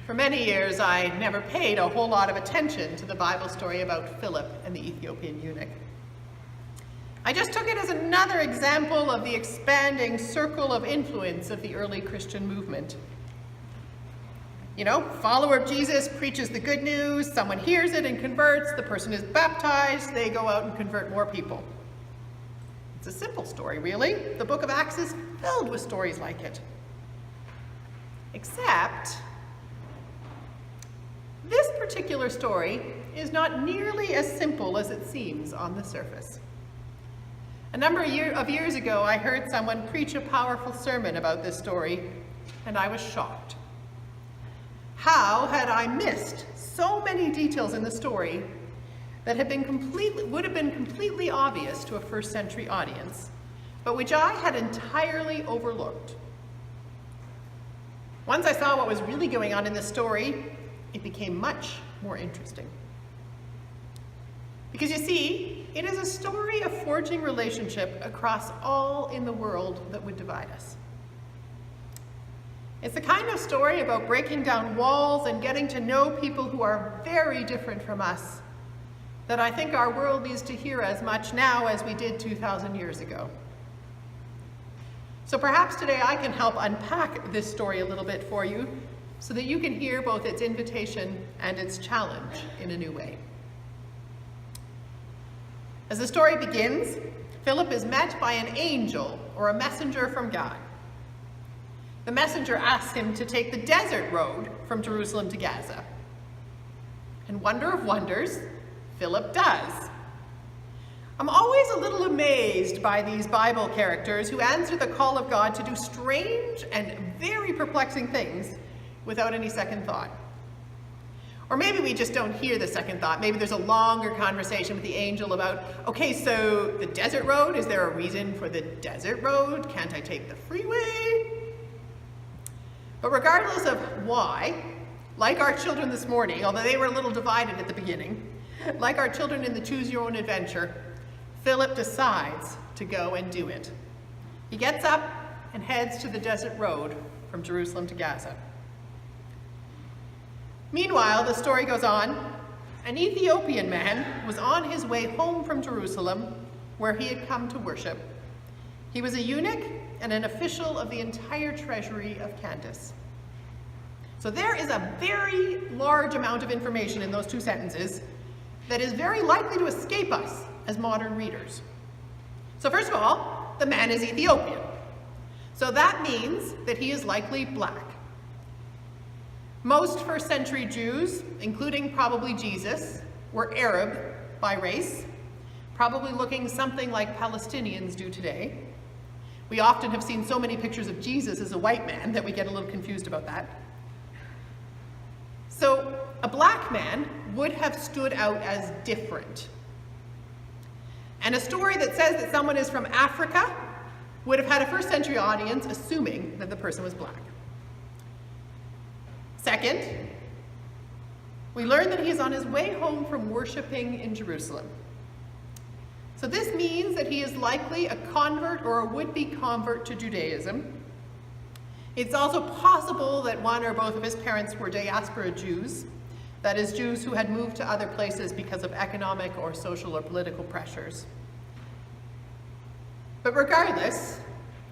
For many years, I never paid a whole lot of attention to the Bible story about Philip and the Ethiopian eunuch. I just took it as another example of the expanding circle of influence of the early Christian movement. You know, follower of Jesus preaches the good news, someone hears it and converts, the person is baptized, they go out and convert more people. It's a simple story, really. The book of Acts is filled with stories like it. Except, this particular story is not nearly as simple as it seems on the surface. A number of years ago, I heard someone preach a powerful sermon about this story, and I was shocked. How had I missed so many details in the story that would have been completely obvious to a first century audience, but which I had entirely overlooked? Once I saw what was really going on in this story, it became much more interesting. Because you see, it is a story of forging relationship across all in the world that would divide us. It's the kind of story about breaking down walls and getting to know people who are very different from us that I think our world needs to hear as much now as we did 2,000 years ago. So perhaps today I can help unpack this story a little bit for you so that you can hear both its invitation and its challenge in a new way. As the story begins, Philip is met by an angel or a messenger from God. The messenger asks him to take the desert road from Jerusalem to Gaza. And wonder of wonders, Philip does. I'm always a little amazed by these Bible characters who answer the call of God to do strange and very perplexing things without any second thought. Or maybe we just don't hear the second thought. Maybe there's a longer conversation with the angel about, okay, so the desert road, is there a reason for the desert road? Can't I take the freeway? But regardless of why, like our children this morning, although they were a little divided at the beginning, like our children in the Choose Your Own Adventure, Philip decides to go and do it. He gets up and heads to the desert road from Jerusalem to Gaza. Meanwhile, the story goes on. An Ethiopian man was on his way home from Jerusalem, where he had come to worship. He was a eunuch and an official of the entire treasury of Candace. So there is a very large amount of information in those two sentences that is very likely to escape us as modern readers. So first of all, the man is Ethiopian. So that means that he is likely black. Most first century Jews, including probably Jesus, were Arab by race, probably looking something like Palestinians do today. We often have seen so many pictures of Jesus as a white man that we get a little confused about that. So a black man would have stood out as different. And a story that says that someone is from Africa would have had a first century audience assuming that the person was black. Second, we learn that he is on his way home from worshiping in Jerusalem. So this means that he is likely a convert or a would-be convert to Judaism. It's also possible that one or both of his parents were diaspora Jews, that is, Jews who had moved to other places because of economic or social or political pressures. But regardless,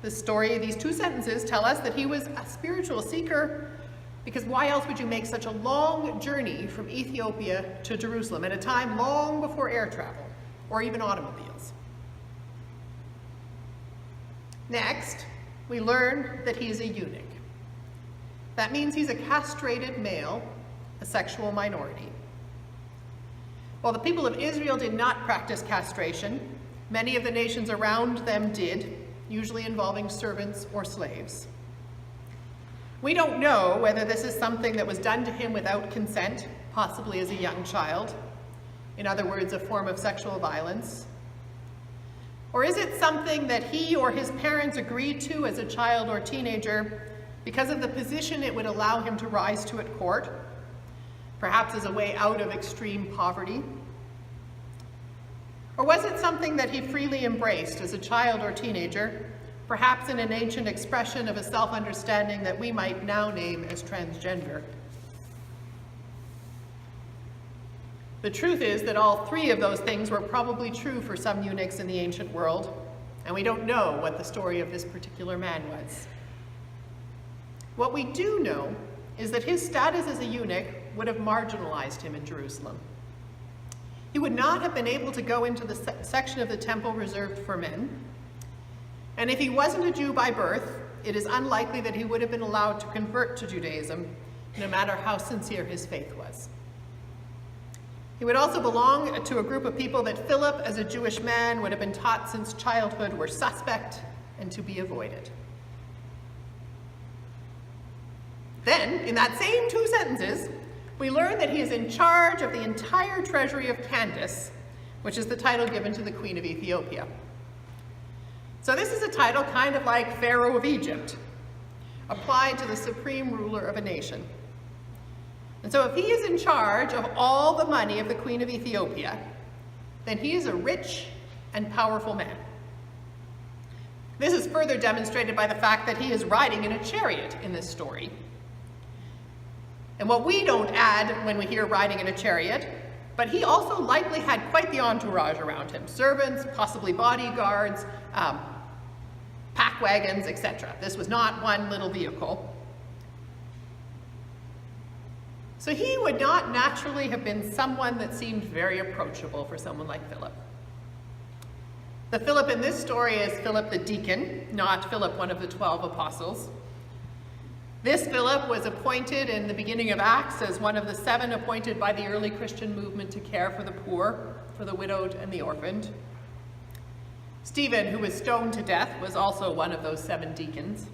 these two sentences tell us that he was a spiritual seeker, because why else would you make such a long journey from Ethiopia to Jerusalem at a time long before air travel or even automobiles? Next, we learn that he is a eunuch. That means he's a castrated male, a sexual minority. While the people of Israel did not practice castration, many of the nations around them did, usually involving servants or slaves. We don't know whether this is something that was done to him without consent, possibly as a young child, in other words, a form of sexual violence. Or is it something that he or his parents agreed to as a child or teenager because of the position it would allow him to rise to at court, perhaps as a way out of extreme poverty? Or was it something that he freely embraced as a child or teenager, perhaps in an ancient expression of a self-understanding that we might now name as transgender? The truth is that all three of those things were probably true for some eunuchs in the ancient world, and we don't know what the story of this particular man was. What we do know is that his status as a eunuch would have marginalized him in Jerusalem. He would not have been able to go into the section of the temple reserved for men, and if he wasn't a Jew by birth, it is unlikely that he would have been allowed to convert to Judaism, no matter how sincere his faith was. He would also belong to a group of people that Philip, as a Jewish man, would have been taught since childhood were suspect and to be avoided. Then, in that same 2 sentences, we learn that he is in charge of the entire treasury of Candace, which is the title given to the Queen of Ethiopia. So this is a title kind of like Pharaoh of Egypt, applied to the supreme ruler of a nation. And so if he is in charge of all the money of the Queen of Ethiopia, then he is a rich and powerful man. This is further demonstrated by the fact that he is riding in a chariot in this story. And what we don't add when we hear riding in a chariot, but he also likely had quite the entourage around him. Servants, possibly bodyguards, pack wagons, etc. This was not one little vehicle. So he would not naturally have been someone that seemed very approachable for someone like Philip. The Philip in this story is Philip the deacon, not Philip, one of the 12 apostles. This Philip was appointed in the beginning of Acts as one of the 7 appointed by the early Christian movement to care for the poor, for the widowed and the orphaned. Stephen, who was stoned to death, was also one of those 7 deacons.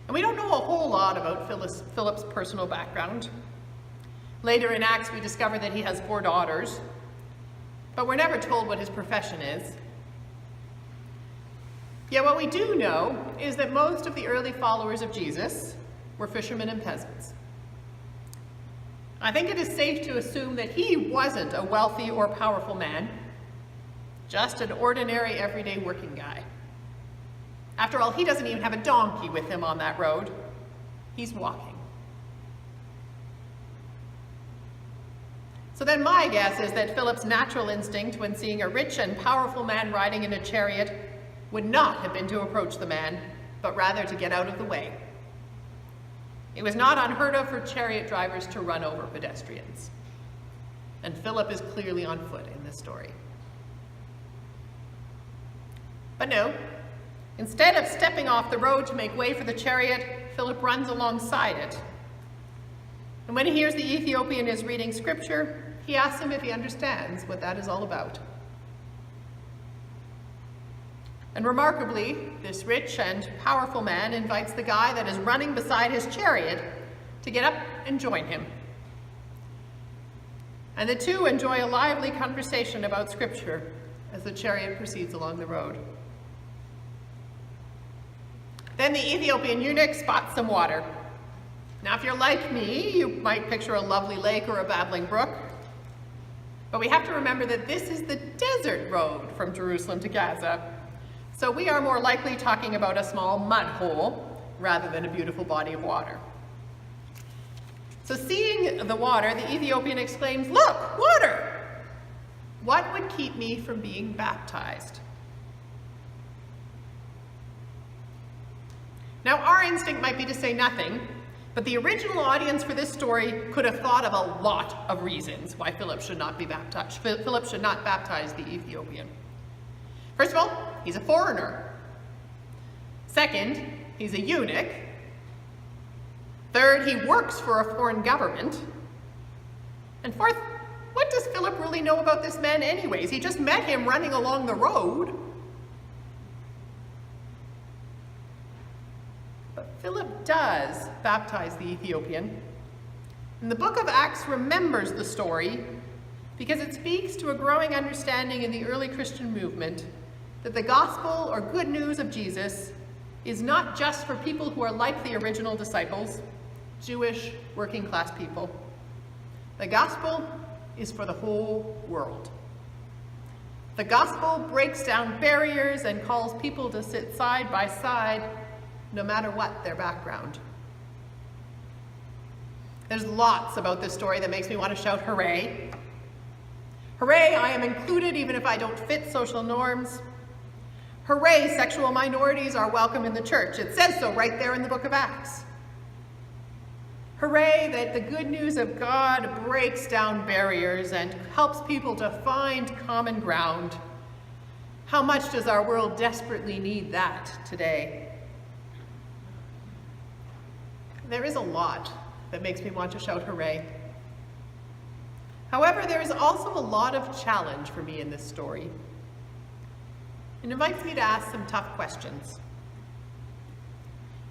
And we don't know a whole lot about Philip's personal background. Later in Acts, we discover that he has 4 daughters, but we're never told what his profession is. Yet what we do know is that most of the early followers of Jesus were fishermen and peasants. I think it is safe to assume that he wasn't a wealthy or powerful man, just an ordinary, everyday working guy. After all, he doesn't even have a donkey with him on that road. He's walking. So then my guess is that Philip's natural instinct when seeing a rich and powerful man riding in a chariot would not have been to approach the man, but rather to get out of the way. It was not unheard of for chariot drivers to run over pedestrians. And Philip is clearly on foot in this story. But no, instead of stepping off the road to make way for the chariot, Philip runs alongside it. And when he hears the Ethiopian is reading scripture, he asks him if he understands what that is all about. And remarkably, this rich and powerful man invites the guy that is running beside his chariot to get up and join him. And the two enjoy a lively conversation about scripture as the chariot proceeds along the road. Then the Ethiopian eunuch spots some water. Now, if you're like me, you might picture a lovely lake or a babbling brook. But we have to remember that this is the desert road from Jerusalem to Gaza. So we are more likely talking about a small mud hole rather than a beautiful body of water. So seeing the water, the Ethiopian exclaims, "Look, water! What would keep me from being baptized?" Now, our instinct might be to say nothing, but the original audience for this story could have thought of a lot of reasons why Philip should not be baptized. Philip should not baptize the Ethiopian. First of all, he's a foreigner. Second, he's a eunuch. Third, he works for a foreign government. And fourth, what does Philip really know about this man anyways? He just met him running along the road. But Philip does baptize the Ethiopian. And the book of Acts remembers the story because it speaks to a growing understanding in the early Christian movement that the gospel or good news of Jesus is not just for people who are like the original disciples, Jewish working class people. The gospel is for the whole world. The gospel breaks down barriers and calls people to sit side by side, no matter what their background. There's lots about this story that makes me want to shout hooray. Hooray, I am included even if I don't fit social norms. Hooray, sexual minorities are welcome in the church. It says so right there in the book of Acts. Hooray that the good news of God breaks down barriers and helps people to find common ground. How much does our world desperately need that today? There is a lot that makes me want to shout hooray. However, there is also a lot of challenge for me in this story. It invites me to ask some tough questions.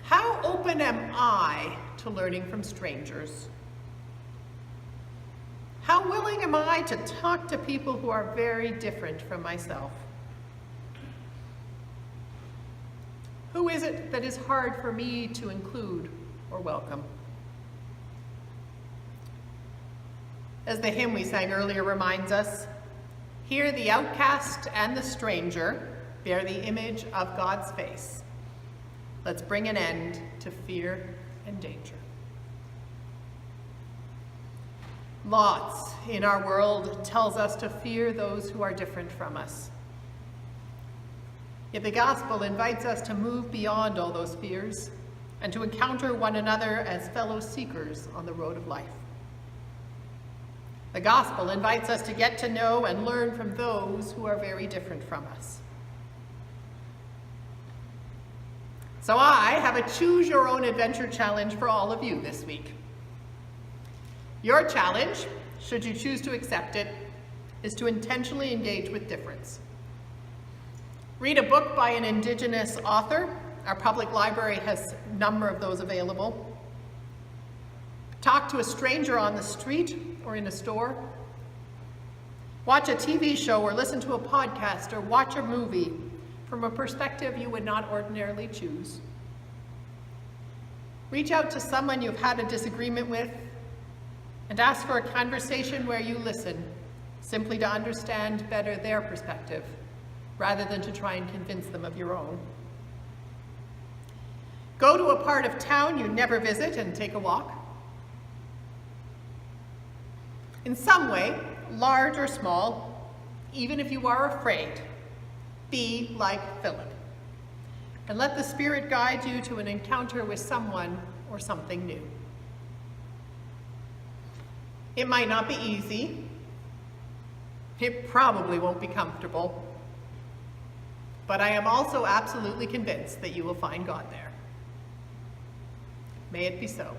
How open am I to learning from strangers? How willing am I to talk to people who are very different from myself? Who is it that is hard for me to include or welcome? As the hymn we sang earlier reminds us, here the outcast and the stranger bear the image of God's face. Let's bring an end to fear and danger. Lots in our world tells us to fear those who are different from us. Yet the gospel invites us to move beyond all those fears and to encounter one another as fellow seekers on the road of life. The gospel invites us to get to know and learn from those who are very different from us. So I have a choose your own adventure challenge for all of you this week. Your challenge, should you choose to accept it, is to intentionally engage with difference. Read a book by an Indigenous author. Our public library has a number of those available. Talk to a stranger on the street or in a store. Watch a TV show or listen to a podcast or watch a movie from a perspective you would not ordinarily choose. Reach out to someone you've had a disagreement with and ask for a conversation where you listen, simply to understand better their perspective, rather than to try and convince them of your own. Go to a part of town you never visit and take a walk. In some way, large or small, even if you are afraid, be like Philip, and let the Spirit guide you to an encounter with someone or something new. It might not be easy. It probably won't be comfortable. But I am also absolutely convinced that you will find God there. May it be so.